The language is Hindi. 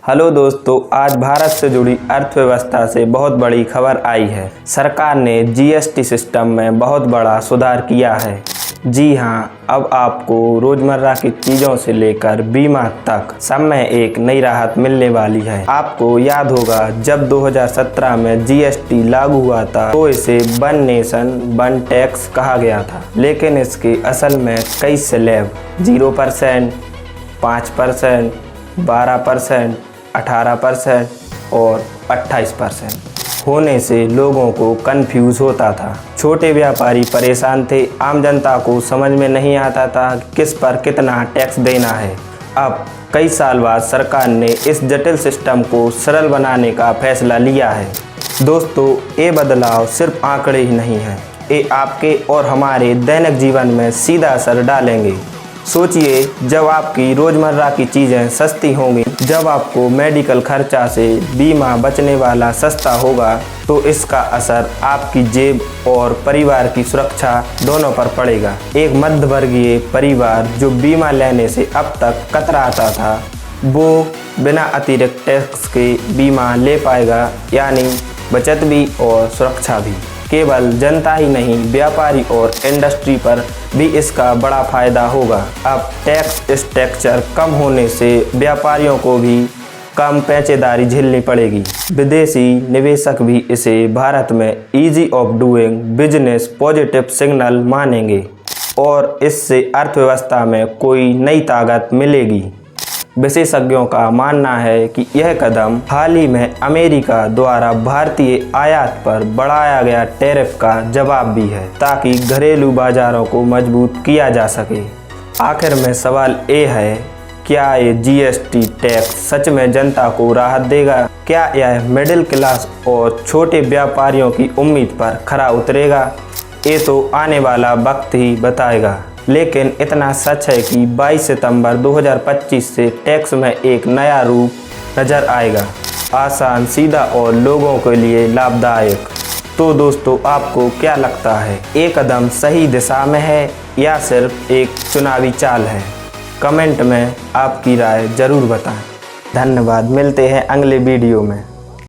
हेलो दोस्तों, आज भारत से जुड़ी अर्थव्यवस्था से बहुत बड़ी खबर आई है। सरकार ने जीएसटी सिस्टम में बहुत बड़ा सुधार किया है। जी हां, अब आपको रोजमर्रा की चीज़ों से लेकर बीमा तक सब में एक नई राहत मिलने वाली है। आपको याद होगा, जब 2017 में जीएसटी लागू हुआ था तो इसे वन नेशन वन टैक्स कहा गया था, लेकिन इसके असल में कई स्लैब 0%, 5%, 12%, 18% और 28% होने से लोगों को कंफ्यूज होता था। छोटे व्यापारी परेशान थे, आम जनता को समझ में नहीं आता था किस पर कितना टैक्स देना है। अब कई साल बाद सरकार ने इस जटिल सिस्टम को सरल बनाने का फैसला लिया है। दोस्तों, ये बदलाव सिर्फ आंकड़े ही नहीं हैं, ये आपके और हमारे दैनिक जीवन में सीधा असर डालेंगे। सोचिए, जब आपकी रोजमर्रा की चीज़ें सस्ती होंगी, जब आपको मेडिकल खर्चा से बीमा बचने वाला सस्ता होगा, तो इसका असर आपकी जेब और परिवार की सुरक्षा दोनों पर पड़ेगा। एक मध्यवर्गीय परिवार जो बीमा लेने से अब तक कतराता था, वो बिना अतिरिक्त टैक्स के बीमा ले पाएगा, यानी बचत भी और सुरक्षा भी। केवल जनता ही नहीं, व्यापारी और इंडस्ट्री पर भी इसका बड़ा फायदा होगा। अब टैक्स स्ट्रक्चर कम होने से व्यापारियों को भी कम पेचीदारी झेलनी पड़ेगी। विदेशी निवेशक भी इसे भारत में easy of doing business positive signal मानेंगे और इससे अर्थव्यवस्था में कोई नई ताकत मिलेगी। विशेषज्ञों का मानना है कि यह कदम हाल ही में अमेरिका द्वारा भारतीय आयात पर बढ़ाया गया टैरिफ का जवाब भी है, ताकि घरेलू बाजारों को मजबूत किया जा सके। आखिर में सवाल ये है, क्या ये जीएसटी टैक्स सच में जनता को राहत देगा? क्या यह मिडिल क्लास और छोटे व्यापारियों की उम्मीद पर खरा उतरेगा? ये तो आने वाला वक्त ही बताएगा। लेकिन इतना सच है कि 22 सितंबर 2025 से टैक्स में एक नया रूप नज़र आएगा, आसान, सीधा और लोगों के लिए लाभदायक। तो दोस्तों, आपको क्या लगता है, ये कदम सही दिशा में है या सिर्फ एक चुनावी चाल है? कमेंट में आपकी राय ज़रूर बताएं। धन्यवाद, मिलते हैं अगले वीडियो में।